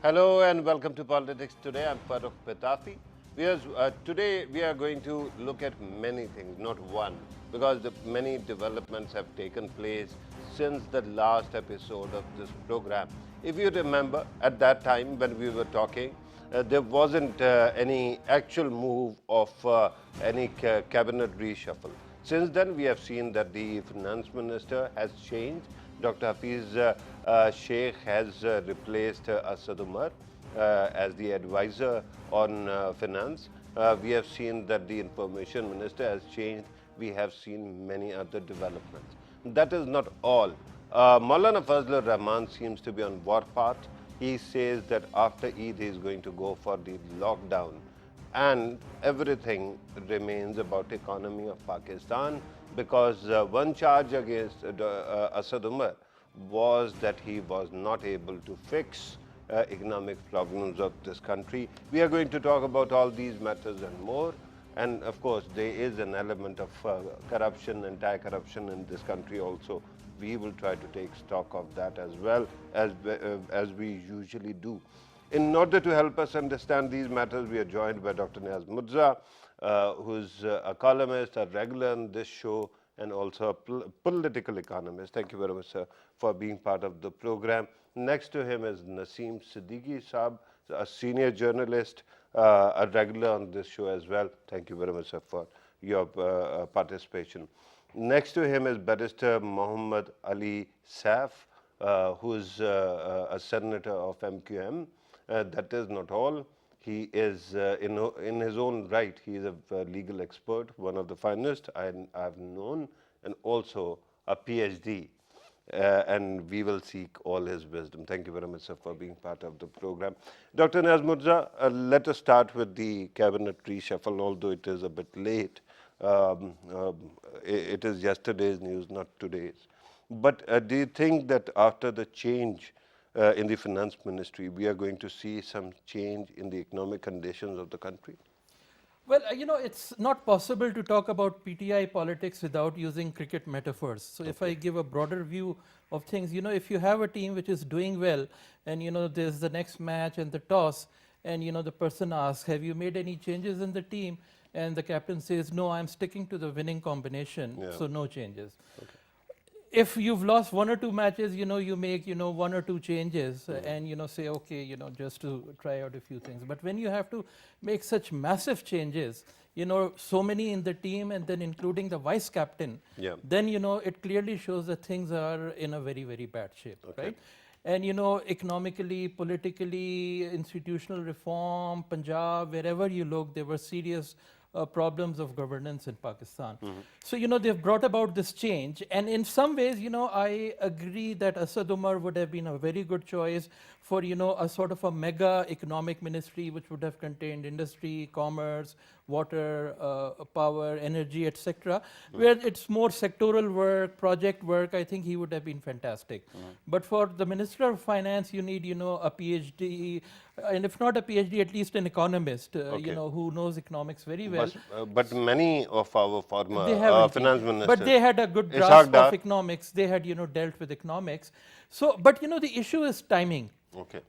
Hello and welcome to Politics Today. I'm Farooq Petafi. Today we are going to look at many things, not one, because many developments have taken place since the last episode of this program. If you remember, at that time when we were talking, there wasn't any actual move of any cabinet reshuffle. Since then, we have seen that the finance minister has changed. Dr. Hafiz Sheikh has replaced Asad Umar as the advisor on finance. We have seen that the information minister has changed. We have seen many other developments. That is not all. Maulana Fazlur Rahman seems to be on warpath. He says that after Eid he is going to go for the lockdown, and everything remains about economy of Pakistan, because one charge against Asad Umar was that he was not able to fix economic problems of this country. We are going to talk about all these matters and more. And of course, there is an element of corruption, anti-corruption in this country also. We will try to take stock of that as well as we usually do. In order to help us understand these matters, we are joined by Dr. Niaz Mirza, who's a columnist, a regular on this show, and also a political economist. Thank you very much, sir, for being part of the program. Next to him is Naseem Siddiqui Saab, a senior journalist, a regular on this show as well. Thank you very much, sir, for your participation. Next to him is Barrister Muhammad Ali Saif, who is a senator of MQM. That is not all. He is, in his own right, he is a legal expert, one of the finest I've known, and also a PhD. And we will seek all his wisdom. Thank you very much, sir, for being part of the program. Dr. Niaz Mirza, let us start with the cabinet reshuffle, although it is a bit late. It is yesterday's news, not today's. But do you think that after the change in the finance ministry, we are going to see some change in the economic conditions of the country? Well, it's not possible to talk about PTI politics without using cricket metaphors. So if I give a broader view of things, if you have a team which is doing well and, there's the next match and the toss and, the person asks, have you made any changes in the team? And the captain says, no, I'm sticking to the winning combination, so no changes. Okay. If you've lost one or two matches, you make, one or two changes and, say, okay, just to try out a few things. But when you have to make such massive changes, so many in the team and then including the vice captain, then, it clearly shows that things are in a very, very bad shape, right? And, economically, politically, institutional reform, Punjab, wherever you look, there were serious problems of governance in Pakistan. So, they've brought about this change. And in some ways, I agree that Asad Umar would have been a very good choice for, a sort of a mega economic ministry, which would have contained industry, commerce, water, power, energy, etc. Where it's more sectoral work, project work, I think he would have been fantastic. But for the Minister of Finance, you need, a PhD, and if not a PhD, at least an economist, who knows economics very well. But many of our former finance ministers, but they had a good grasp of economics. They had, dealt with economics. So, but the issue is timing. Okay.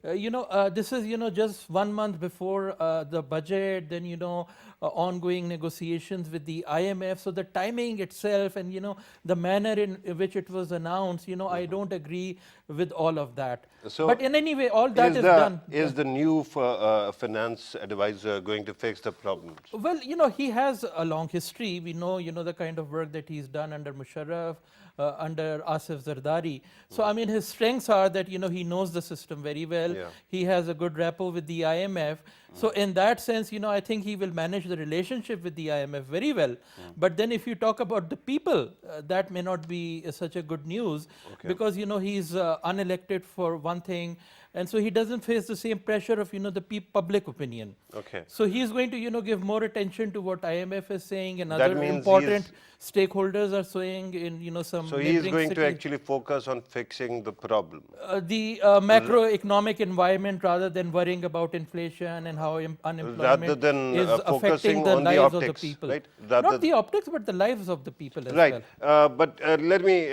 This is, just 1 month before the budget, then, ongoing negotiations with the IMF. So the timing itself and, the manner in which it was announced, I don't agree with all of that. So but in any way, all that is done. Is the new finance advisor going to fix the problems? Well, he has a long history. We know, the kind of work that he's done under Musharraf, under Asif Zardari. So, I mean, his strengths are that, he knows the system very well. He has a good rapport with the IMF. So, in that sense, I think he will manage the relationship with the IMF very well. But then if you talk about the people, that may not be such a good news because, he's unelected for one thing. And so he doesn't face the same pressure of, the public opinion. Okay. So he's going to, give more attention to what IMF is saying and other important stakeholders are saying in, some. So he is going to actually focus on fixing the problem. The macroeconomic environment rather than worrying about inflation and how unemployment is affecting the lives of the people. Right? Not the optics, but the lives of the people as well. Right. But let me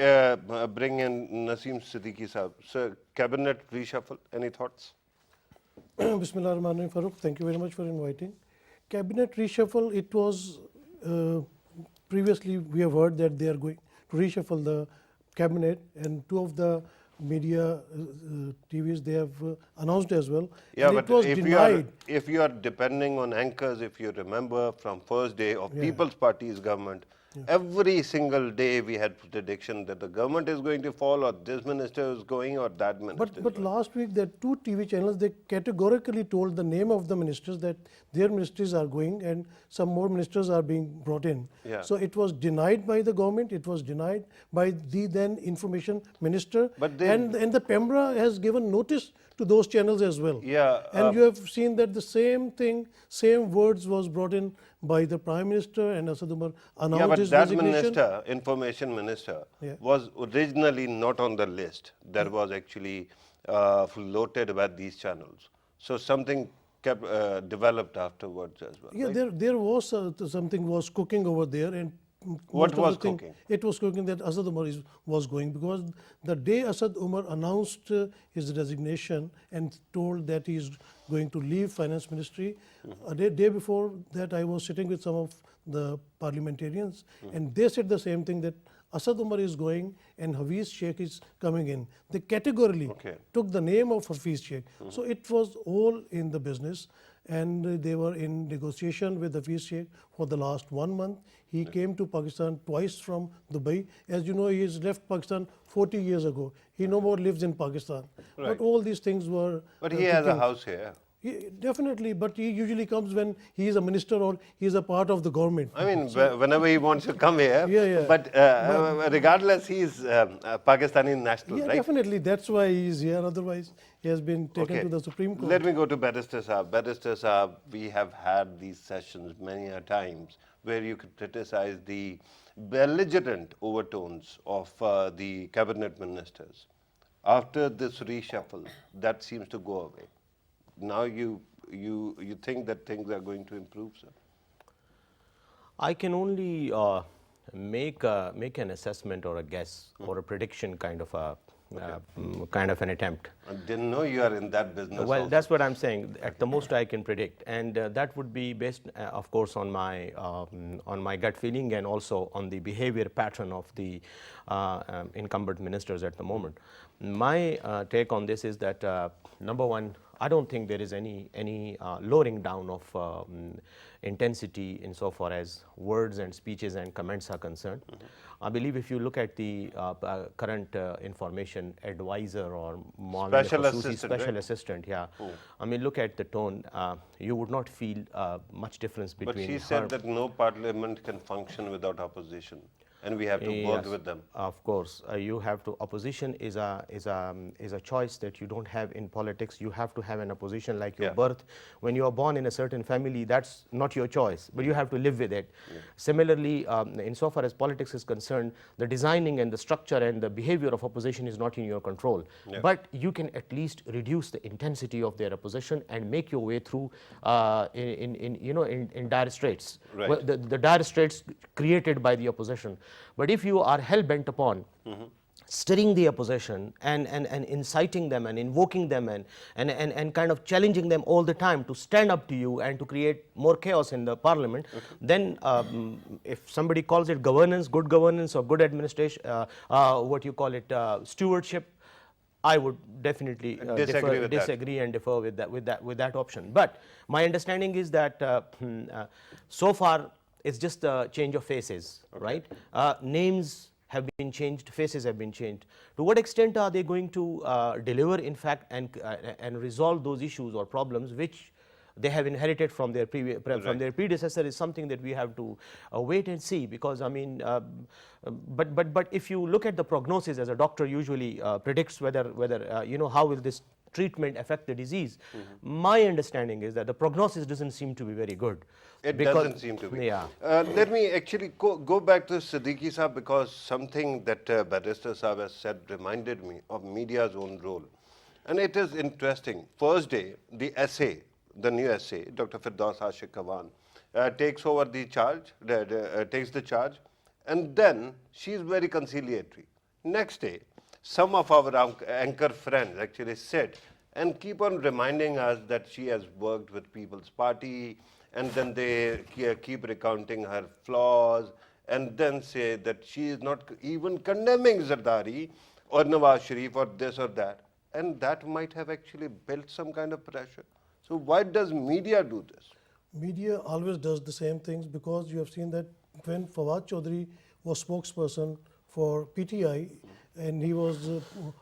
bring in Naseem Siddiqui Saab. Sir, cabinet reshuffle, any thoughts? Bismillah Rahman Rahim, Farooq, thank you very much for inviting. Cabinet reshuffle, it was previously we have heard that they are going to reshuffle the cabinet, and two of the media TVs they have announced as well. Yeah, and but it was denied. if you are depending on anchors, if you remember from first day of People's Party's government, every single day we had prediction that the government is going to fall, or this minister is going, or that minister is But going. last week, there are two TV channels, they categorically told the name of the ministers that their ministries are going and some more ministers are being brought in. Yeah. So it was denied by the government, it was denied by the then information minister. But they- and the Pembra has given notice to those channels as well. Yeah, And you have seen that the same thing, same words was brought in by the Prime Minister, and Asad Umar announced Yeah, but his that resignation. minister, information minister, Yeah. was originally not on the list. That was actually floated by these channels. So something kept developed afterwards as well. Yeah, right? there was something was cooking over there, and What most of the was thing- cooking? It was cooking that Asad Umar was going, because the day Asad Umar announced his resignation and told that he is going to leave finance ministry, a day before that I was sitting with some of the parliamentarians, and they said the same thing, that Asad Umar is going and Hafiz Sheikh is coming in. They categorically Okay. took the name of Hafiz Sheikh. So it was all in the business, and they were in negotiation with Hafiz Sheikh for the last 1 month. He came to Pakistan twice from Dubai. As you know, he has left Pakistan 40 years ago. He no more lives in Pakistan. Right. But all these things were. But he has a cooking. house here. Definitely, but he usually comes when he is a minister or he is a part of the government. I mean, whenever he wants to come here. Yeah, yeah. But regardless, he's a Pakistani national, Yeah, right? definitely. That's why he is here. Otherwise, he has been taken to the Supreme Court. Let me go to Barrister Saab. Barrister Saab, we have had these sessions many a times where you could criticize the belligerent overtones of the cabinet ministers. After this reshuffle, that seems to go away. Now you think that things are going to improve, sir? I can only make an assessment or a guess or a prediction kind of an attempt. I didn't know you are in that business. Well, also. that's what I'm saying. At the most, I can predict, and that would be based, of course, on my gut feeling and also on the behavior pattern of the incumbent ministers at the moment. My take on this is that number one, I don't think there is any lowering down of intensity insofar as words and speeches and comments are concerned. I believe if you look at the current information advisor or Special assistant, special right? assistant, yeah. I mean, look at the tone. You would not feel much difference But between she her. said that no parliament can function without opposition, and we have to work Yes, with them. Of course, you have to. Opposition is a choice that you don't have in politics. You have to have an opposition like your Yeah. birth. When you are born in a certain family, that's not your choice, but you have to live with it. Similarly, insofar as politics is concerned, the designing and the structure and the behavior of opposition is not in your control. But you can at least reduce the intensity of their opposition and make your way through in dire straits. Right. Well, the dire straits created by the opposition. But if you are hell bent upon stirring the opposition and inciting them and invoking them and kind of challenging them all the time to stand up to you and to create more chaos in the parliament, then if somebody calls it governance, good governance or good administration, what you call it, stewardship, I would definitely disagree and defer with that option. But my understanding is that so far it's just a change of faces, right? Names have been changed, faces have been changed. To what extent are they going to deliver, in fact, and resolve those issues or problems which they have inherited from their predecessor is something that we have to wait and see. Because I mean, but if you look at the prognosis, as a doctor usually predicts whether how will this treatment affect the disease. My understanding is that the prognosis doesn't seem to be very good. It doesn't seem to be. Yeah. Let me actually go back to Siddiqui Saab, because something that Barrister Saab has said reminded me of media's own role. And it is interesting. First day, the essay, the new essay, Dr. Firdaus Ashik Khawan, takes over the charge, takes the charge, and then she is very conciliatory. Next day, some of our anchor friends actually sit and keep on reminding us that she has worked with People's Party, and then they keep recounting her flaws, and then say that she is not even condemning Zardari or Nawaz Sharif or this or that. And that might have actually built some kind of pressure. So why does media do this? Media always does the same things, because you have seen that when Fawad Chaudhry was spokesperson for PTI, and he was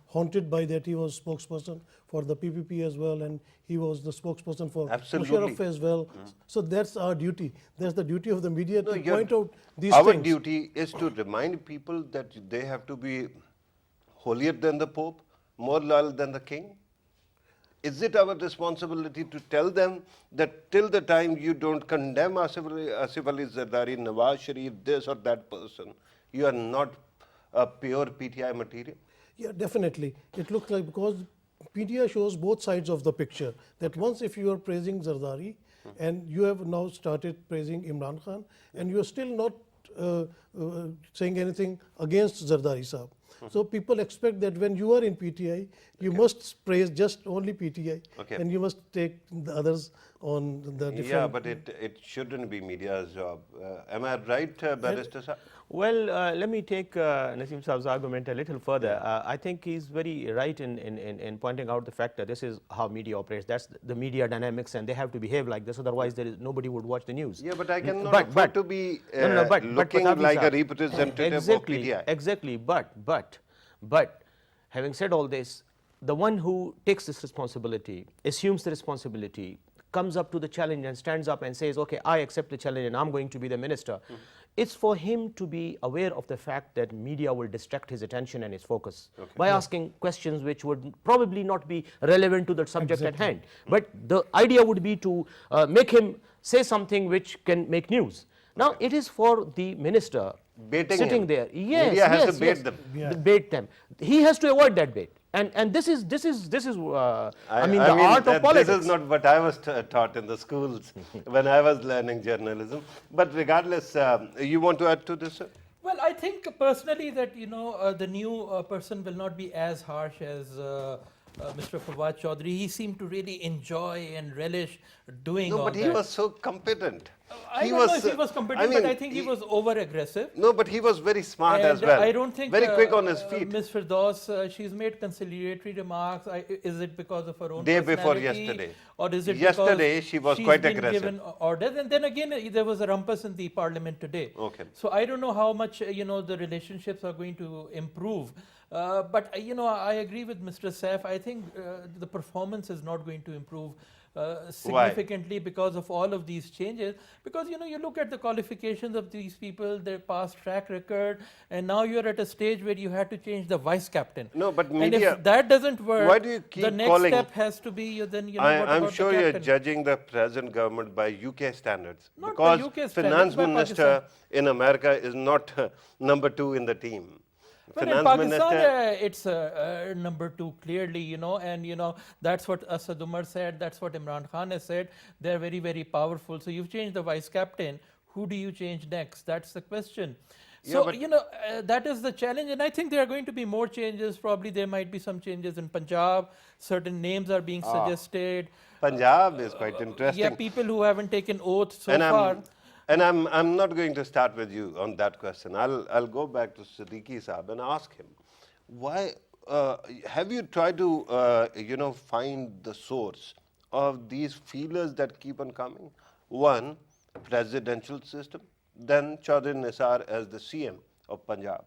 haunted by that, he was spokesperson for the PPP as well, and he was the spokesperson for Absolutely. Musharraf as well. So that's our duty. That's the duty of the media to your- point out these Our things. duty is to remind people that they have to be holier than the Pope, more loyal than the King. Is it our responsibility to tell them that till the time you don't condemn Asif Ali Zardari, Nawaz Sharif, this or that person, you are not a pure PTI material? Yeah, definitely. It looks like, because PTI shows both sides of the picture. That once if you are praising Zardari, and you have now started praising Imran Khan, and you are still not saying anything against Zardari Saab. So people expect that when you are in PTI, you must praise just only PTI, Okay. and you must take the others on the different. Yeah, but it shouldn't be media's job. Am I right, Barrister Sir? Well, let me take Naseem Saab's argument a little further. I think he's very right in pointing out the fact that this is how media operates. That's the media dynamics, and they have to behave like this. Otherwise, nobody would watch the news. Yeah, but I cannot afford to be looking Patabi like a Saab, representative exactly, of PTI. Exactly, but having said all this, the one who takes this responsibility, assumes the responsibility, comes up to the challenge and stands up and says, okay, I accept the challenge and I'm going to be the minister. It's for him to be aware of the fact that media will distract his attention and his focus by asking questions which would probably not be relevant to the subject at hand. But the idea would be to make him say something which can make news. Now, it is for the minister Baiting sitting him. there. Yes, Media has yes, to bait yes. them. Bait them. He has to avoid that bait. And this is I mean, the art of politics. This is not what I was taught in the schools when I was learning journalism. But regardless, you want to add to this, sir? Well, I think personally that the new person will not be as harsh as Mr. Fawad Chaudhry. He seemed to really enjoy and relish doing all No, but that. he was so competent. I don't know if he was competent, but I think he was over-aggressive. No, but he was very smart And as well. I don't think very quick on his feet. Ms. Firdaus, she's made conciliatory remarks. Is it because of her own Day before personality, yesterday. or is it Yesterday, because she was she's quite been aggressive. given orders? And then again, there was a rumpus in the parliament today. Okay. So I don't know how much the relationships are going to improve. But I agree with Mr. Saif. I think the performance is not going to improve significantly because of all of these changes. Because you look at the qualifications of these people, their past track record, and now you're at a stage where you had to change the vice captain. No, but and media. if that doesn't work, Why do you keep the next calling? step has to be then what I'm about sure the you're captain? judging the present government by UK standards. Not by because UK standards, finance by minister in America is not number 2 in the team. Well, in Pakistan, it's number 2 clearly, and that's what Asad Umar said, that's what Imran Khan has said. They're very, very powerful. So you've changed the vice captain. Who do you change next? That's the question. So, that is the challenge. And I think there are going to be more changes. Probably there might be some changes in Punjab. Certain names are being suggested. Punjab is quite interesting. Yeah, people who haven't taken oath so and far. I'm not going to start with you on that question. I'll go back to Siddiqui Saab and ask him, why have you tried to find the source of these feelers that keep on coming? One, presidential system, then Chaudhry Nisar as the CM of Punjab.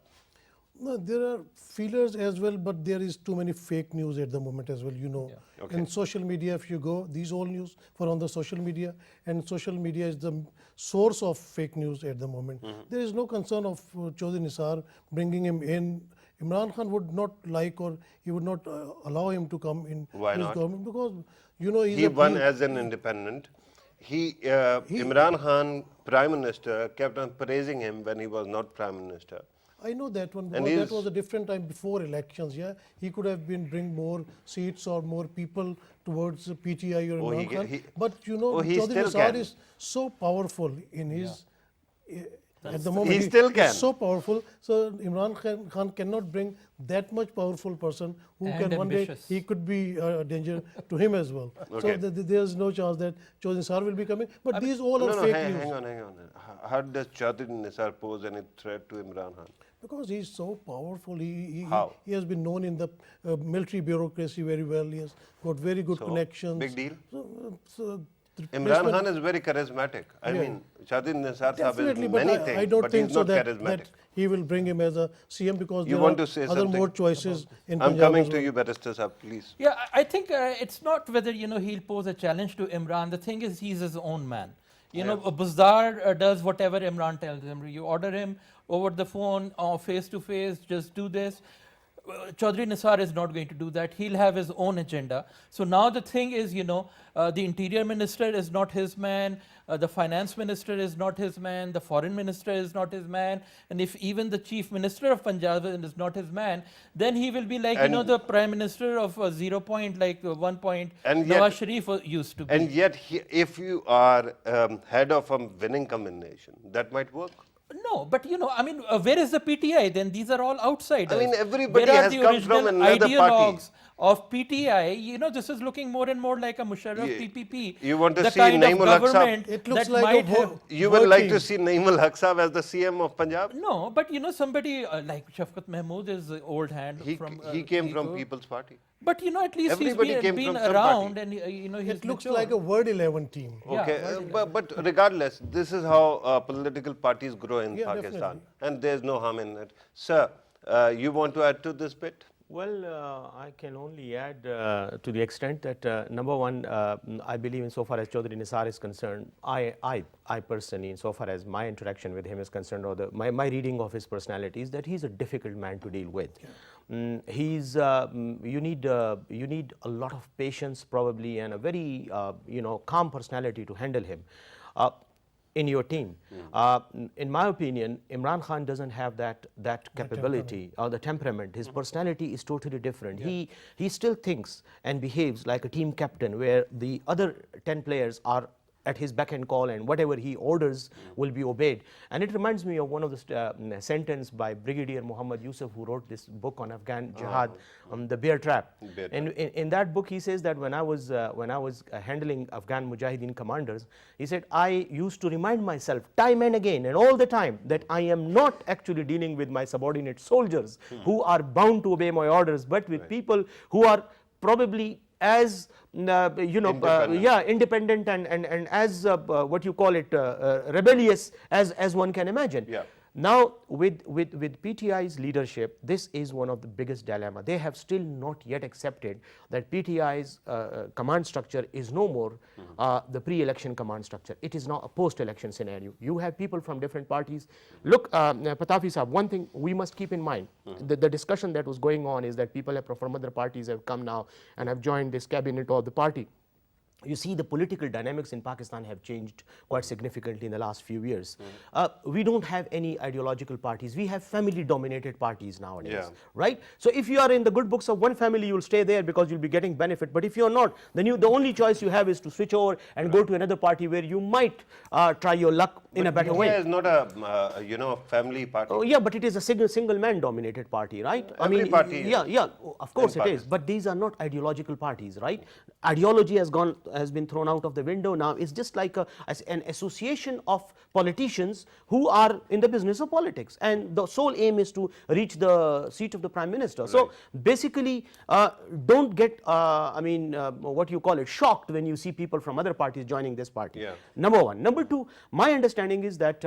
No, there are feelers as well, but there is too many fake news at the moment as well, Yeah. Okay. In social media, if you go, these all news were on the social media, and social media is the source of fake news at the moment. There is no concern of Chaudhry Nisar bringing him in. Imran Khan would not like, or he would not allow him to come in Why his not? government, because He won as an independent. Imran Khan, Prime Minister, kept on praising him when he was not Prime Minister. I know that one, And because that was a different time before elections. Yeah, he could have bring more seats or more people towards PTI or Oh, Imran Khan. he- But oh, he Chaudhry still Nisar can. is so powerful in his At the moment, He still can. is so powerful. So Imran Khan cannot bring that much powerful person who And can one day ambitious. he could be a danger to him as well. Okay. So there's no chance that Chaudhry Nisar will be coming. But these all are No, fake hang, news. hang on, hang on. How does Chaudhry Nisar pose any threat to Imran Khan? Because he's so powerful, How? he has been known in the military bureaucracy very well. He has got very good So, connections. big deal. So the Imran replacement- Khan is very charismatic. I Yeah. mean, Chaudhry Nisar Sahib Definitely, is but many I things, don't but think he's so not that, charismatic. that he will bring him as a CM because You there want are to say other something? more choices in I'm Punjab coming as to well. you, Barrister Sahib, please. Yeah, I think it's not whether he'll pose a challenge to Imran. The thing is, he's his own man. Buzdar does whatever Imran tells him. You order him over the phone or face to face, just do this. Chaudhry Nisar is not going to do that. He'll have his own agenda. So now the thing is, the interior minister is not his man, the finance minister is not his man, the foreign minister is not his man, and if even the chief minister of Punjab is not his man, then he will be like, And- the prime minister of 0 point, like 1 point, And yet- Nawaz Sharif used to be. And yet, if you are head of a winning combination, that might work. No, but where is the PTI then? These are all outsiders. I mean, everybody Where are has the come from original another ideologues of PTI? This is looking more and more like a Musharraf Yeah. PPP. You want to the see kind of Naimul Haq Sahab? government It looks that like a might vo- have. You would like to working. see Naimul Haq Sahib as the CM of Punjab? No, but somebody like Shafqat Mahmood is an old hand He from. came from Eco. People's Party. But at least Everybody he's came been from some around, party. and he's It looks mature. like a Word 11 team. Yeah, Okay, right. but regardless, this is how political parties grow in Yeah, Pakistan, definitely. and there's no harm in it. Sir, you want to add to this bit? Well, I can only add to the extent that number one, I believe insofar as Chaudhry Nisar is concerned, I personally, insofar as my interaction with him is concerned, or my reading of his personality is that he's a difficult man to deal with. You need a lot of patience probably and a very calm personality to handle him. In your team. In my opinion, Imran Khan doesn't have that capability or the temperament. His personality is totally different. He still thinks and behaves like a team captain where the other 10 players are at his beck and call, and whatever he orders will be obeyed. And it reminds me of one of the sentence by Brigadier Muhammad Yusuf, who wrote this book on Afghan jihad, The Bear Trap. Bear And in that book, he says that when I was handling Afghan Mujahideen commanders, he said, I used to remind myself time and again and all the time that I am not actually dealing with my subordinate soldiers who are bound to obey my orders, but with people who are probably as independent and as what you call it rebellious as one can imagine. Yeah. Now with PTI's leadership, this is one of the biggest dilemma. They have still not yet accepted that PTI's command structure is no more the pre-election command structure. It is now a post-election scenario. You have people from different parties. Look, Patafi Sahab, one thing we must keep in mind, the discussion that was going on is that people from other parties have come now and have joined this cabinet of the party. You see, the political dynamics in Pakistan have changed quite significantly in the last few years. We don't have any ideological parties. We have family-dominated parties nowadays, Yeah. right? So if you are in the good books of one family, you'll stay there because you'll be getting benefit. But if you're not, then the only choice you have is to switch over and go to another party where you might try your luck in a better way. India is not a family party. Oh, yeah, but it is a single man dominated party, right? Every party is. Yeah, of course it is. Pakistan. But these are not ideological parties, right? Ideology has been thrown out of the window now. It's just like an association of politicians who are in the business of politics, and the sole aim is to reach the seat of the prime minister. So basically, don't get what you call it, shocked when you see people from other parties joining this party. Yeah. Number one. Number two, my understanding is that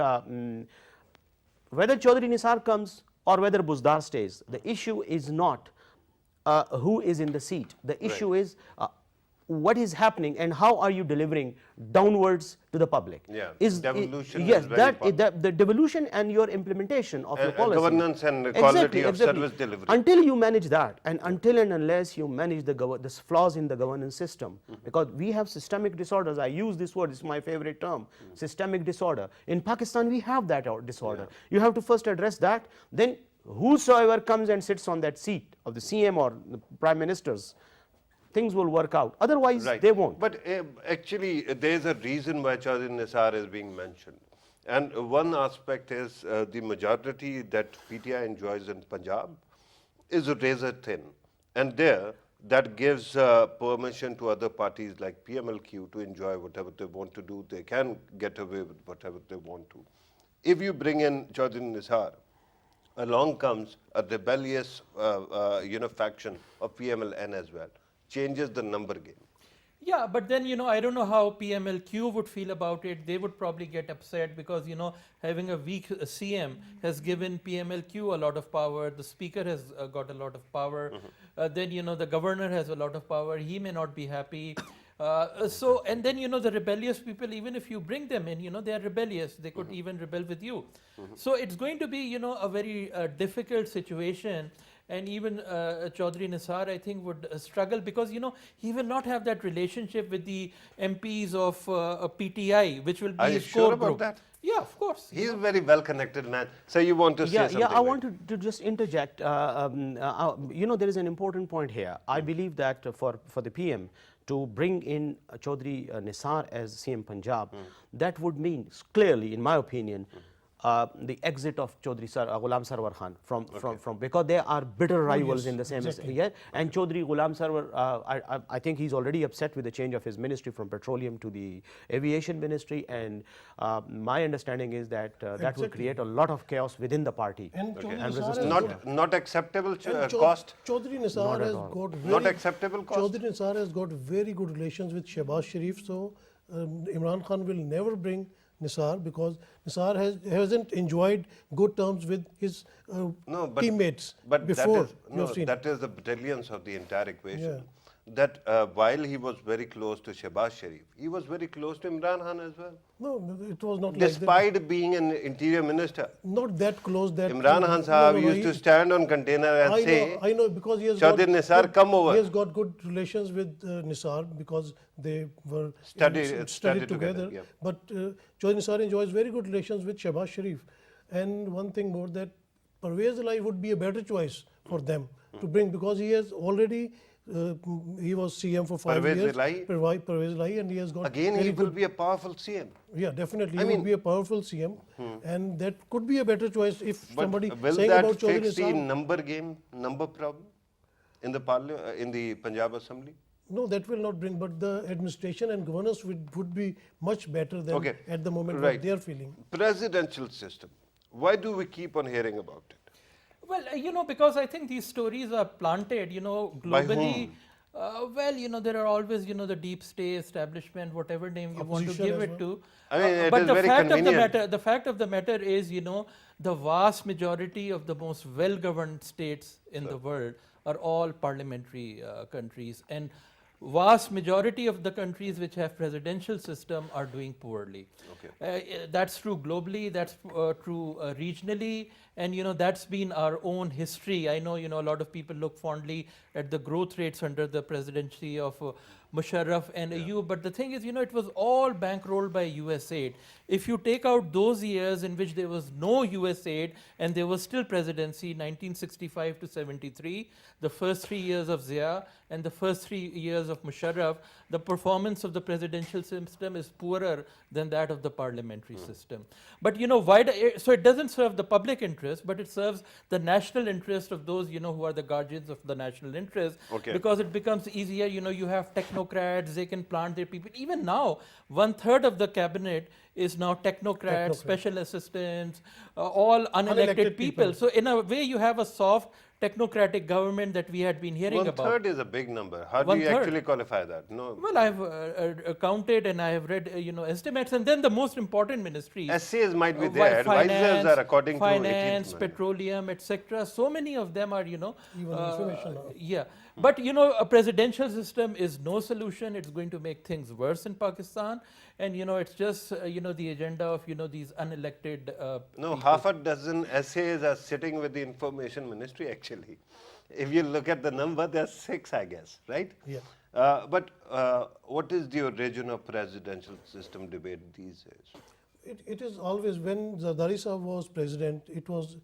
whether Chaudhry Nisar comes or whether Buzdar stays, the issue is not who is in the seat. The issue is what is happening and how are you delivering downwards to the public. Yeah, Is devolution yes, is very important. the devolution and your implementation of your policy. Governance and quality of service delivery. Until you manage that, and until and unless you manage the flaws in the governance system, because we have systemic disorders. I use this word, it's my favorite term, systemic disorder. In Pakistan, we have that disorder. You have to first address that, then whosoever comes and sits on that seat of the CM or the Prime Minister's, things will work out. Otherwise, Right. they won't. But actually, there is a reason why Chaudhry Nisar is being mentioned. And one aspect is the majority that PTI enjoys in Punjab is razor thin. And there, that gives permission to other parties like PMLQ to enjoy whatever they want to do. They can get away with whatever they want to. If you bring in Chaudhry Nisar, along comes a rebellious faction of PMLN as well. Changes the number game. Yeah, but then, I don't know how PMLQ would feel about it. They would probably get upset because, having a weak CM has given PMLQ a lot of power. The speaker has got a lot of power. Then, the governor has a lot of power. He may not be happy. And then, the rebellious people, even if you bring them in, they are rebellious. They could even rebel with you. So it's going to be, a very difficult situation. And even Chaudhry Nisar, I think, would struggle because, he will not have that relationship with the MPs of PTI, which will be Are you his core sure about group. that? Yeah, of course. He's a very well-connected man. So you want to say something? Yeah, I right? want to just interject. There is an important point here. I believe that for the PM to bring in Chaudhry Nisar as CM Punjab, that would mean clearly, in my opinion, the exit of Chaudhry Ghulam Sarwar Khan from because they are bitter rivals in the same yeah. And Chaudhry Ghulam Sarwar, I think he's already upset with the change of his ministry from petroleum to the aviation ministry, and my understanding is that that will create a lot of chaos within the party. And Okay. Chaudhry Nisar has Not acceptable and cost. Chaudhry Nisar has got Not acceptable cost. Chaudhry Nisar has got very good relations with Shehbaz Sharif, so Imran Khan will never bring Nisar because Nisar hasn't enjoyed good terms with his teammates before. That is the brilliance of the entire equation. Yeah. That while he was very close to Shehbaz Sharif, he was very close to Imran Khan as well. No, it was not Despite like that. being an interior minister. Not that close. That Imran Khan Sahab used to stand on container and say, I know because he has Chaudhry Nisar, come over. He has got good relations with Nisar because they were Studied studied together, together. yeah. But Chaudhry Nisar enjoys very good relations with Shehbaz Sharif. And one thing more, that Parvez Ali would be a better choice for them to bring because he has already he was CM for 5 Parvez years. Ali? Parvez Ali, and he has got again, very he will good. be a powerful CM. Yeah, definitely. I He mean- would be a powerful CM, and that could be a better choice if But somebody will saying that about Chaudhry fix the Nisar. number problem in the in the Punjab Assembly? No, that will not bring, but the administration and governance would be much better than Okay. at the moment Right. what they are feeling. Presidential system. Why do we keep on hearing about it? Well, because I think these stories are planted, By globally. whom? There are always, the deep state establishment, whatever name you want to Opposition give as it to. I mean, it but is the very fact of the convenient. matter, the fact of the matter is, the vast majority of the most well-governed states in the world are all parliamentary countries, and vast majority of the countries which have presidential system are doing poorly. That's true globally, that's true regionally, and that's been our own history. I know a lot of people look fondly at the growth rates under the presidency of Musharraf and Ayub, but the thing is, it was all bankrolled by US aid. If you take out those years in which there was no US aid and there was still presidency, 1965 to 73, the first 3 years of Zia and the first 3 years of Musharraf, the performance of the presidential system is poorer than that of the parliamentary system. But so it doesn't serve the public interest, but it serves the national interest of those who are the guardians of the national interest, because it becomes easier. You have technocrats, they can plant their people. Even now, 1/3 of the cabinet is now technocrats, special assistants, all unelected people. So in a way, you have a soft technocratic government that we had been hearing about. 1/3 is a big number. How do you 1/3. actually qualify that? No. Well, I've counted and I have read, estimates, and then the most important ministries. SCs might be there. Advisors are according to 18th finance, Amendment. petroleum, etc. So many of them are, Even information now. yeah. But a presidential system is no solution. It's going to make things worse in Pakistan, and it's just the agenda of these unelected. No, half a dozen SAs are sitting with the information ministry actually. If you look at the number, there are 6, I guess, right? Yeah. But what is the origin of presidential system debate these days? It is always, when Zardari Sahab was president, it was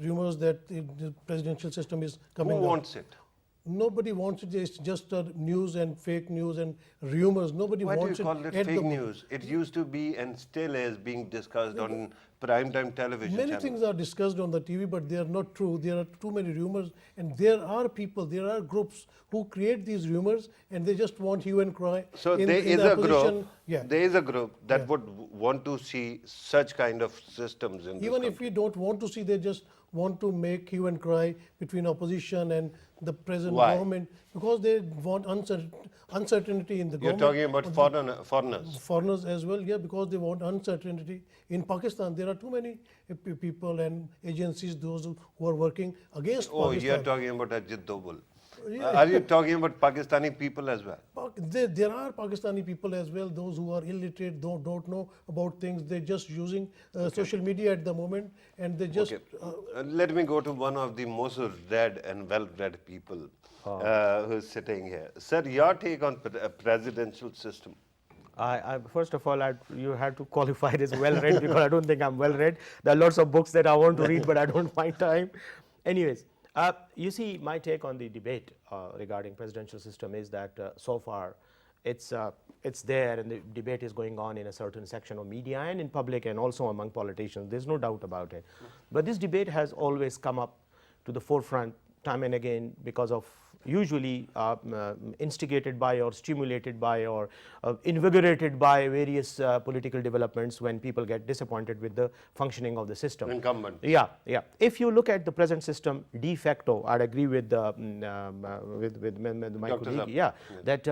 rumors that the presidential system is Who coming up. wants it? Nobody wants it. It's just news and fake news and rumors. Nobody Why do you wants call it it at the fake moment. news? It used to be and still is being discussed on primetime television Many channels. things are discussed on the TV, but they are not true. There are too many rumors, and there are people, there are groups who create these rumors, and they just want hue and cry. So in, there in is the a opposition. group. Yeah. There is a group that Yeah. would want to see such kind of systems in Even this if we country. don't want to see, they just want to make hue and cry between opposition and the present Why? government, because they want uncertainty in the You're government. talking about foreigners. Foreigners as well, yeah, because they want uncertainty. In Pakistan, there are too many people and agencies, those who are working against Oh, Pakistan. you're talking about Ajit Doval. Yeah. Are you talking about Pakistani people as well? There are Pakistani people as well, those who are illiterate, don't know about things. They're just using social media at the moment, and they just. Okay. Let me go to one of the most read and well-read people who's sitting here. Sir, your take on presidential system. First of all, you had to qualify it as well-read because I don't think I'm well-read. There are lots of books that I want to read, but I don't find time. Anyways, you see, my take on the debate regarding presidential system is that so far it's there, and the debate is going on in a certain section of media and in public and also among politicians. There's no doubt about it. But this debate has always come up to the forefront time and again because of usually instigated by or stimulated by or invigorated by various political developments when people get disappointed with the functioning of the system. Incumbent. Yeah, yeah. If you look at the present system, de facto, I'd agree with my Dr. colleague. Saab. Yeah, that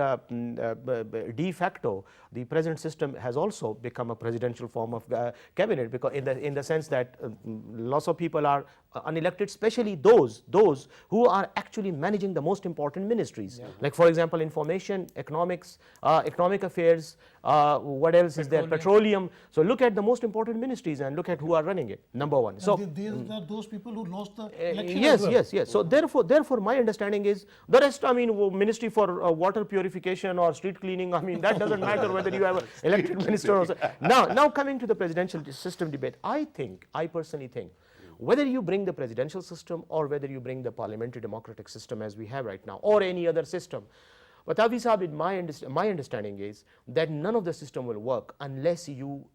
de facto, the present system has also become a presidential form of cabinet, because in the sense that lots of people are unelected, especially those who are actually managing the most important ministries. Yeah. Like for example, information, economics, economic affairs, what else is there? Petroleum. So look at the most important ministries and look at who are running it. Number one. So these are those people who lost the election. yes, as well. yes. So therefore, my understanding is the rest. I mean, Ministry for Water Purification or street cleaning. I mean, that doesn't matter whether you have an elected minister or so. Now coming to the presidential system debate, I personally think, whether you bring the presidential system or whether you bring the parliamentary democratic system as we have right now or any other system, but Tavi Saab, my understanding is that none of the system will work unless you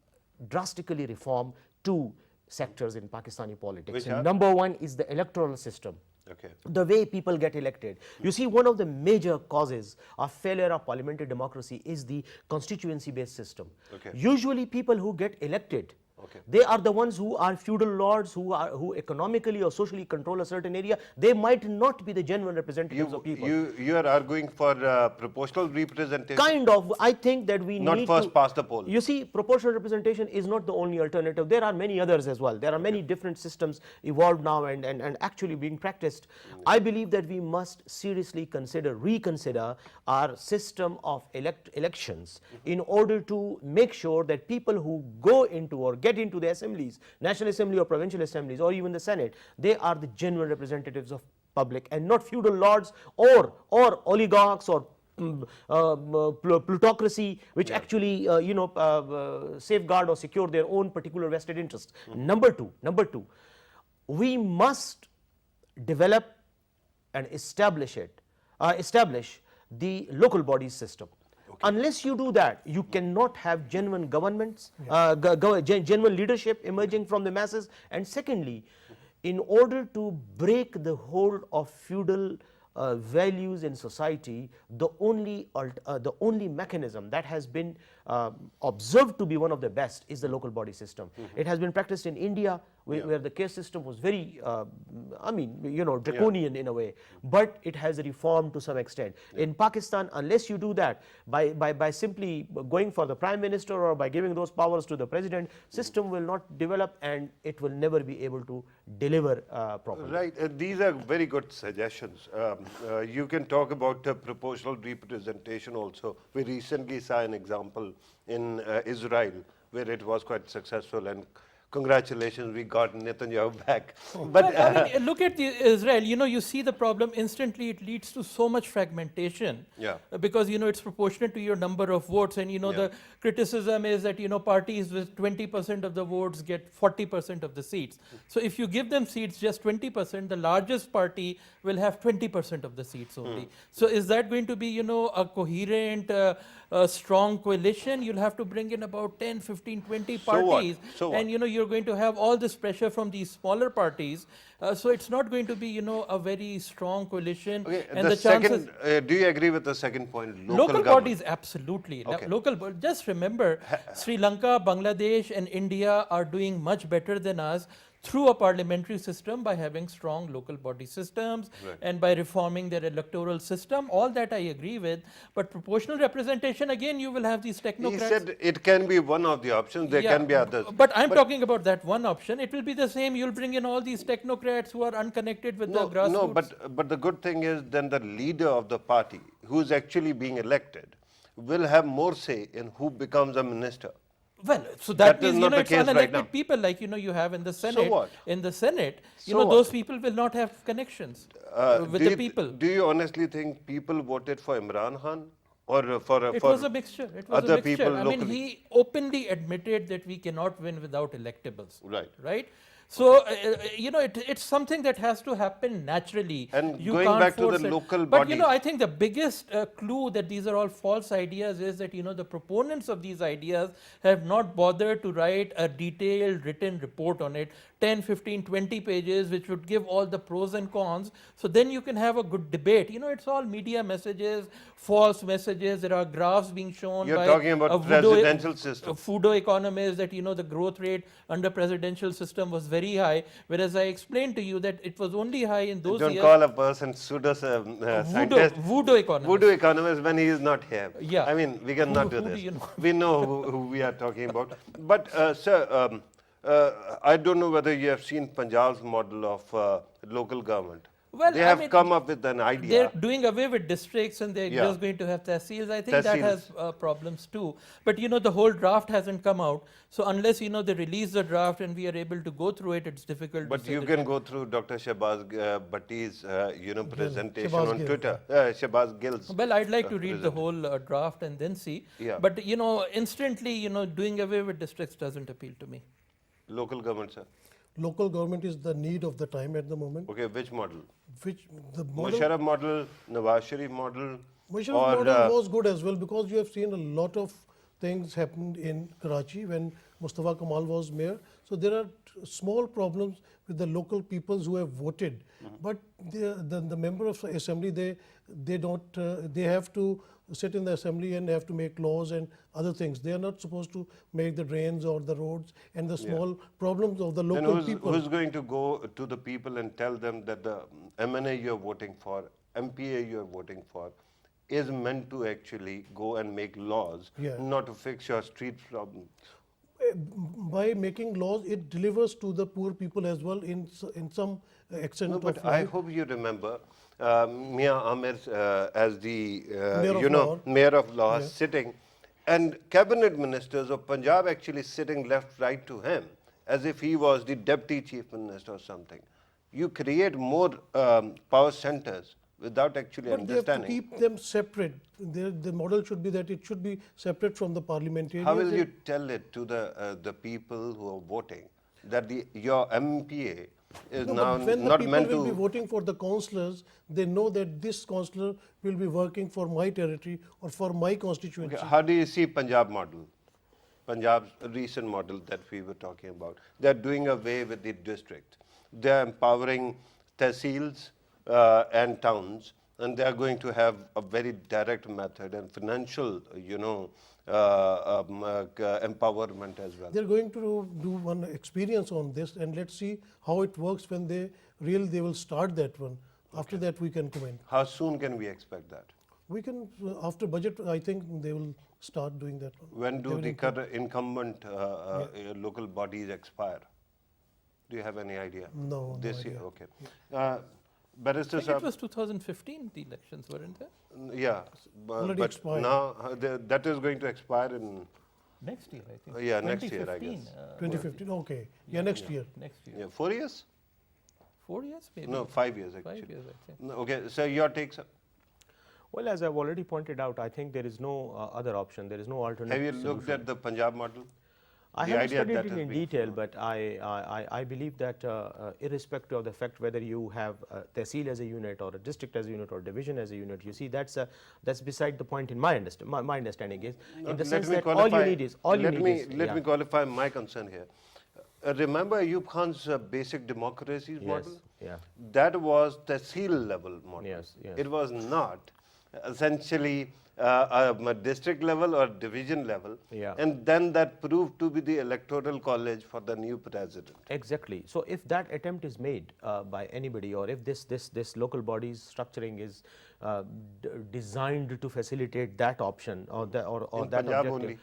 drastically reform two sectors in Pakistani politics. Number one is the electoral system. Okay. The way people get elected. You see, one of the major causes of failure of parliamentary democracy is the constituency-based system. Okay. Usually people who get elected, okay, they are the ones who are feudal lords, who economically or socially control a certain area. They might not be the genuine representatives of people. You are arguing for proportional representation? Kind of. I think that we not need first to, past the poll. You see, proportional representation is not the only alternative. There are many others as well. There are many different systems evolved now and actually being practiced. I believe that we must seriously reconsider our system of elections in order to make sure that people who go into or get into the assemblies, National Assembly or provincial assemblies or even the Senate, they are the genuine representatives of public and not feudal lords or oligarchs or plutocracy, which actually safeguard or secure their own particular vested interests. Number two, we must develop and establish the local bodies system. Unless you do that, you cannot have genuine governments, genuine leadership emerging from the masses. And secondly, in order to break the hold of feudal values in society, the only mechanism that has been observed to be one of the best is the local body system. It has been practiced in India, where the caste system was very, draconian in a way, but it has reformed to some extent. In Pakistan, unless you do that by simply going for the prime minister or by giving those powers to the president, system will not develop and it will never be able to deliver properly. Right. These are very good suggestions. You can talk about proportional representation also. We recently saw an example in Israel where it was quite successful and congratulations, we got Netanyahu back. But Well, I mean, look at Israel. You see the problem instantly. It leads to so much fragmentation. Yeah. Because it's proportionate to your number of votes, and the criticism is that parties with 20% of the votes get 40% of the seats. So if you give them seats just 20%, the largest party will have 20% of the seats only. So is that going to be a coherent, strong coalition? You'll have to bring in about 10, 15, 20 So what? parties, So what? and you're going to have all this pressure from these smaller parties. So it's not going to be a very strong coalition. okay, And the chances second, do you agree with the second point? local government. bodies, absolutely. Okay. Just remember, Sri Lanka, Bangladesh, and India are doing much better than us through a parliamentary system by having strong local body systems and by reforming their electoral system. All that I agree with. But proportional representation, again, you will have these technocrats. He said it can be one of the options, there can be others. But I'm talking about that one option. It will be the same. You'll bring in all these technocrats who are unconnected with the grassroots. No, but the good thing is then the leader of the party, who's actually being elected, will have more say in who becomes a minister. Well, so That that is means not the it's case right unelected now. people like you have in the Senate. what? In the Senate, So what? those people will not have connections with the people. Do you honestly think people voted for Imran Khan or for It was a mixture. It was other a mixture. people I mean, locally? he openly admitted that we cannot win without electables. Right. Right. So it's something that has to happen naturally. And You going can't back to the force it. local but bodies- I think the biggest clue that these are all false ideas is that the proponents of these ideas have not bothered to write a detailed written report on it, 10, 15, 20 pages, which would give all the pros and cons. So then you can have a good debate. It's all media messages, false messages. There are graphs being shown You're by talking about a presidential system. Fudo economists that the growth rate under presidential system was very high, whereas I explained to you that it was only high in those Don't years. call a person pseudo scientist. Voodoo economist. Voodoo economist when he is not here. Yeah. I mean, we cannot Who do do this. you know? We know who we are talking about. But, sir, I don't know whether you have seen Punjab's model of local government. Well, they I have mean, come up with an They're idea. doing away with districts and they're Yeah. just going to have tehsils. I think that has Tehsils. problems too. But the whole draft hasn't come out. So unless they release the draft and we are able to go through it, it's difficult But to say you that can go through Dr. Shahbaz Bhatti's, presentation Shahbaz on Gill. Twitter. Shahbaz Gill's. Well, I'd like to read the whole draft and then see. Yeah. But instantly, doing away with districts doesn't appeal to me. Local government, sir. Local government is the need of the time at the moment. Okay, which model? Which the model, Musharraf model, Nawaz Sharif model, Musharraf model was good as well, because you have seen a lot of things happened in Karachi when Mustafa Kamal was mayor. So there are small problems with the local peoples who have voted, but the member of the assembly, they don't they have to sit in the assembly and have to make laws and other things. They are not supposed to make the drains or the roads and the small problems of the and local people. who's going to go to the people and tell them that the MNA you're voting for, MPA you're voting for, is meant to actually go and make laws, Yeah. not to fix your street problems. By making laws, it delivers to the poor people as well in some extent No, of but I life. hope you remember Mia Amir as the Mayor of Lahore. mayor of Lahore sitting, and cabinet ministers of Punjab actually sitting left, right to him, as if he was the deputy chief minister or something. You create more power centers without actually But they have to understanding. keep them separate. The model should be that it should be separate from the parliamentarians. How will you tell it to the people who are voting that your MPA is No, now but when the not people meant will be to? voting for the councillors, they know that this councillor will be working for my territory or for my constituency. Okay, how do you see Punjab model? Punjab's recent model that we were talking about. They're doing away with the district. They're empowering tehsils and towns, and they're going to have a very direct method and financial, empowerment as well. They're going to do one experience on this, and let's see how it works when they will start that one. After that, we can comment. How soon can we expect that? We can, after budget, I think they will start doing that one. When do the current incumbent local bodies expire? Do you have any idea? No This year, idea. okay. Barrister I think it Saab, was 2015, the elections, weren't they? yeah, Already but expired. now that is going to expire in Next year, I think. Yeah, next year, I guess. 2015, okay. Yeah, next year. Next year. Yeah, 4 years? 4 years, maybe? No, 5 years actually. 5 years, I think. No, okay, so your take, sir? Well, as I've already pointed out, I think there is no other option. There is no alternate. Have you looked solution. at the Punjab model? I The haven't idea studied that it has in been detail, followed. but I believe that irrespective of the fact whether you have tehsil as a unit or a district as a unit or division as a unit, you see that's beside the point in my understanding is in the sense that all you need is Let me yeah. qualify my concern here. Remember Ayub Khan's basic democracies Yes, model? yeah. That was the seal level model. Yes, yes. It was not essentially a district level or division level. Yeah. And then that proved to be the electoral college for the new president. Exactly. So if that attempt is made by anybody, or if this local body's structuring is designed to facilitate that option or In that Punjab objective. only.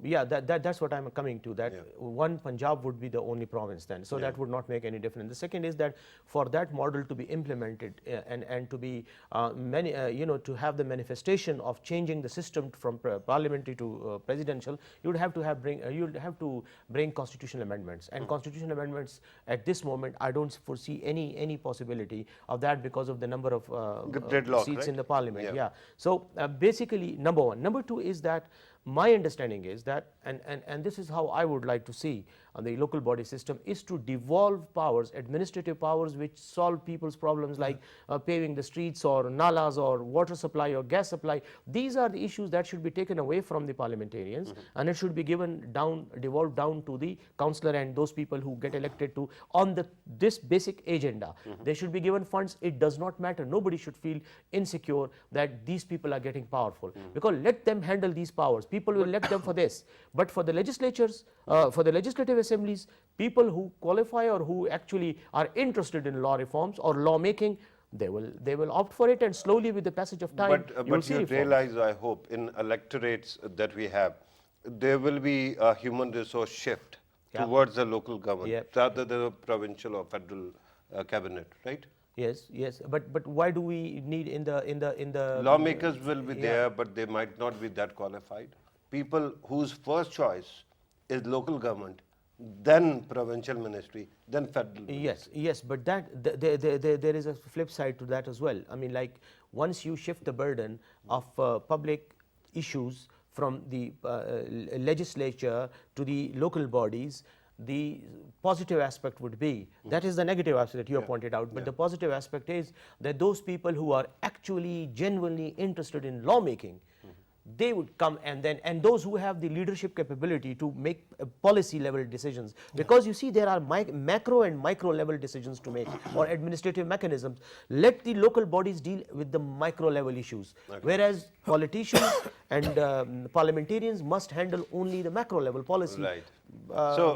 Yeah, that's what I'm coming to, that Yeah. one Punjab would be the only province then. So that would not make any difference. The second is that for that model to be implemented and to be to have the manifestation of changing the system from parliamentary to presidential, you would have to bring constitutional amendments. And constitutional amendments at this moment, I don't foresee any possibility of that because of the number of Gridlock, seats right? in the parliament. Yeah. Yeah. So basically, number one. Number two is that my understanding is that, and this is how I would like to see the local body system, is to devolve powers, administrative powers which solve people's problems like paving the streets or nalas or water supply or gas supply. These are the issues that should be taken away from the parliamentarians, and it should be devolved down to the councillor and those people who get elected to on this basic agenda. They should be given funds. It does not matter. Nobody should feel insecure that these people are getting powerful, because let them handle these powers. People will elect them for this. But for the legislatures, for the legislative assemblies, people who qualify or who actually are interested in law reforms or law making, they will opt for it, and slowly with the passage of time, But will see you reforms. realize, I hope, in electorates that we have, there will be a human resource shift Yeah. towards the local government Yeah. rather than the provincial or federal cabinet, right? Yes, yes, but why do we need in the Lawmakers will be yeah. there, but they might not be that qualified. People whose first choice is local government, then provincial ministry, then federal. Yes, but there is a flip side to that as well. I mean, like, once you shift the burden of public issues from the legislature to the local bodies, the positive aspect would be, that is the negative aspect that you have pointed out, but the positive aspect is that those people who are actually genuinely interested in lawmaking, they would come, and those who have the leadership capability to make policy level decisions, because you see there are macro and micro level decisions to make, or administrative mechanisms. Let the local bodies deal with the micro level issues, whereas politicians and parliamentarians must handle only the macro level policy Right.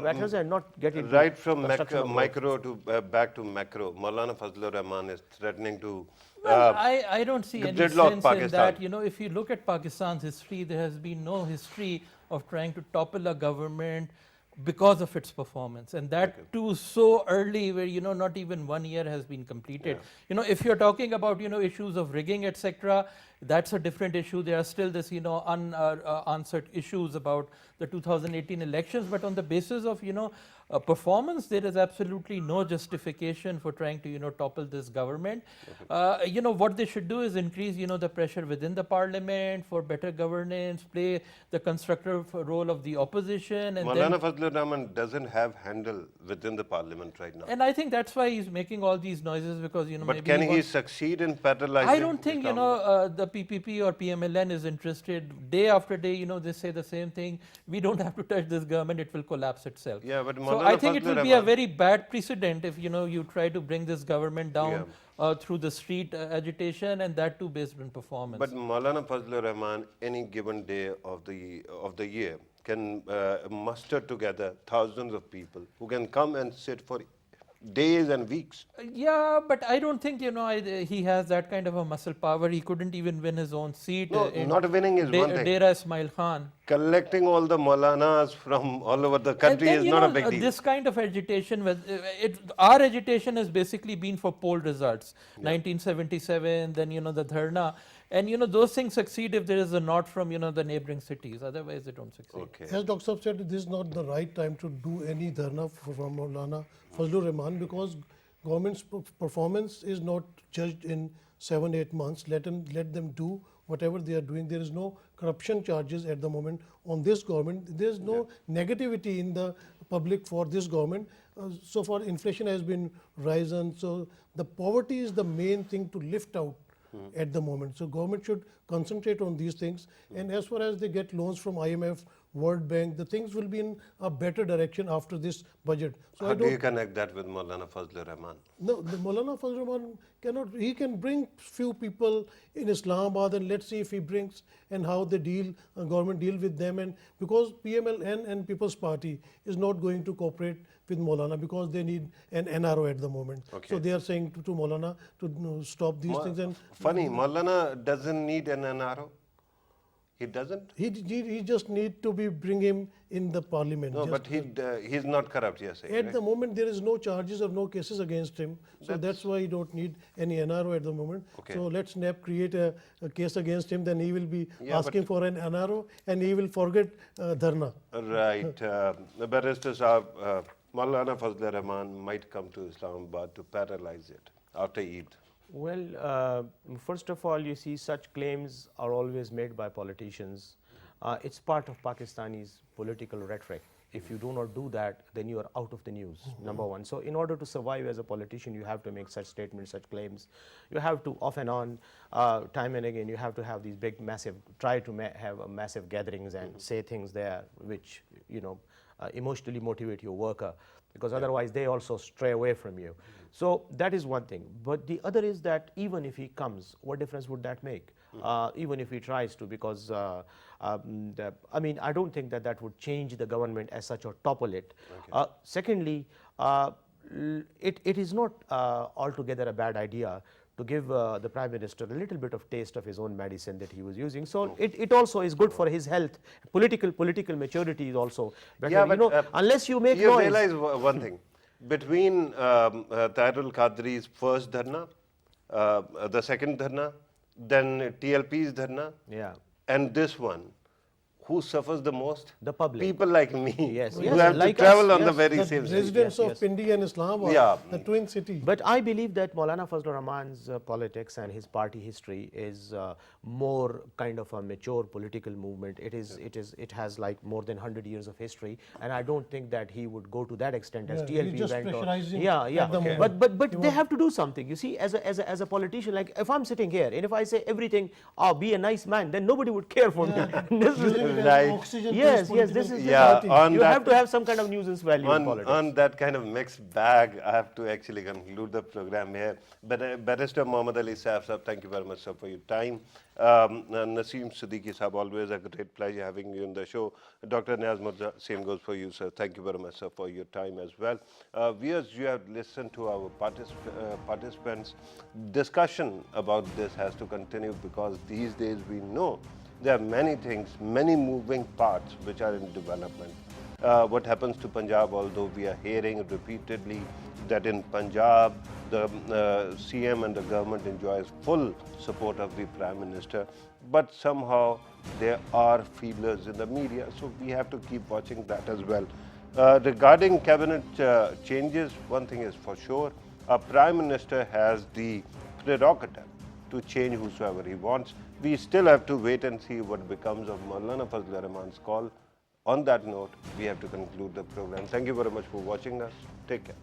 matters and not get into Right from construction of roads. micro to back to macro, Maulana Fazlur Rahman is threatening to Well, I don't see any gridlock sense in Pakistan. that. You know, if you look at Pakistan's history, there has been no history of trying to topple a government because of its performance, and that too so early, where not even 1 year has been completed. If you're talking about issues of rigging, etc., that's a different issue. There are still this unanswered issues about the 2018 elections, but on the basis of performance, there is absolutely no justification for trying to topple this government. What they should do is increase the pressure within the parliament for better governance, play the constructive role of the opposition, and then Maulana Fazlur Rahman doesn't have handle within the parliament right now. and I think that's why he's making all these noises, because But maybe can he wants- succeed in paralyzing? I don't think Islam? the PPP or PMLN is interested. Day after day, they say the same thing. We don't have to touch this government; it will collapse itself. Yeah, but So Maulana I think it Fazlur will be a Rahman- very bad precedent if you try to bring this government down through the street agitation, and that too based on performance. But Maulana Fazlur Rahman, any given day of the year, can muster together thousands of people who can come and sit for days and weeks. Yeah, but I don't think he has that kind of a muscle power. He couldn't even win his own seat. No, not winning is one thing. Dera Ismail Khan. Collecting all the Maulanas from all over the country And then, is not a big deal. This kind of agitation, our agitation has basically been for poll results. 1977, then the Dharna. And those things succeed if there is a nod from the neighboring cities. Otherwise, they don't succeed. Okay. As Dr. Saab said, this is not the right time to do any dharna from Maulana Fazlur Rahman, because government's performance is not judged in 7-8 months. Let them do whatever they are doing. There is no corruption charges at the moment on this government. There is no negativity in the public for this government. So far, inflation has been risen. So the poverty is the main thing to lift out at the moment. So government should concentrate on these things. And as far as they get loans from IMF, World Bank, the things will be in a better direction after this budget. So How do you connect that with Maulana Fazlur Rahman? no, the Maulana Fazlur Rahman cannot, he can bring few people in Islamabad, and let's see if he brings and how they deal, government deal with them. And because PMLN and People's Party is not going to cooperate with Maulana because they need an NRO at the moment. Okay. So they are saying to Maulana to stop these things. And Funny, Maulana doesn't need an NRO. He doesn't? he just need to bring him in the parliament. No, Just but he's not corrupt, you're saying, at right? the moment, there is no charges or no cases against him. So that's why he don't need any NRO at the moment. Okay. So let's NAP create a case against him, then he will be Yeah, asking for an NRO and he will forget dharna. Right. The Barrister Saab, Maulana Fazlur Rahman might come to Islamabad to paralyze it after Eid. Well, first of all, you see, such claims are always made by politicians. It's part of Pakistani's political rhetoric. If you do not do that, then you are out of the news, number one. So in order to survive as a politician, you have to make such statements, such claims. You have to, off and on, time and again, you have to have these big, massive, try to have massive gatherings and say things there which, emotionally motivate your worker, because otherwise they also stray away from you. So that is one thing. But the other is that even if he comes, what difference would that make? Even if he tries to, because I mean, I don't think that would change the government as such or topple it. Okay. Secondly, it is not altogether a bad idea to give the Prime Minister a little bit of taste of his own medicine that he was using. So it also is good for his health. Political maturity is also better. Yeah, but, unless you make you noise. realize one thing. Between Tahirul Qadri's first dharna, the second dharna, then TLP's dharna, and this one, who suffers the most? The public. People like me, Yes, who yes, have like to travel us, on the yes. very The same street. residents Yes, of yes. Pindi and Islamabad, Yeah. the twin city. But I believe that Maulana Fazlur Rahman's politics and his party history is more kind of a mature political movement. It has like more than 100 years of history, and I don't think that he would go to that extent as Yeah, TLP he's just went. pressurizing Yeah. at the moment. But they have to do something. You see, as a politician, like if I'm sitting here and if I say everything, oh, be a nice man, then nobody would care for me. This is- Using it as Right. oxygen to Yes, his yes, this political is Yeah, party. on you that, have to have some kind of nuisance value in politics. on that kind of mixed bag, I have to actually conclude the program here. But Barrister Mohammad Ali Saif Sahab, thank you very much, sir, for your time. Naseem Siddiqui Sahab, always a great pleasure having you on the show. Dr. Niaz Murza, same goes for you, sir. Thank you very much, sir, for your time as well. Viewers, you have listened to our participants. Discussion about this has to continue, because these days we know there are many things, many moving parts which are in development. What happens to Punjab, although we are hearing repeatedly that in Punjab, the CM and the government enjoys full support of the Prime Minister, but somehow there are feelers in the media, so we have to keep watching that as well. Regarding cabinet changes, one thing is for sure, a Prime Minister has the prerogative to change whosoever he wants. We still have to wait and see what becomes of Maulana Fazlur Rahman's call. On that note, we have to conclude the program. Thank you very much for watching us. Take care.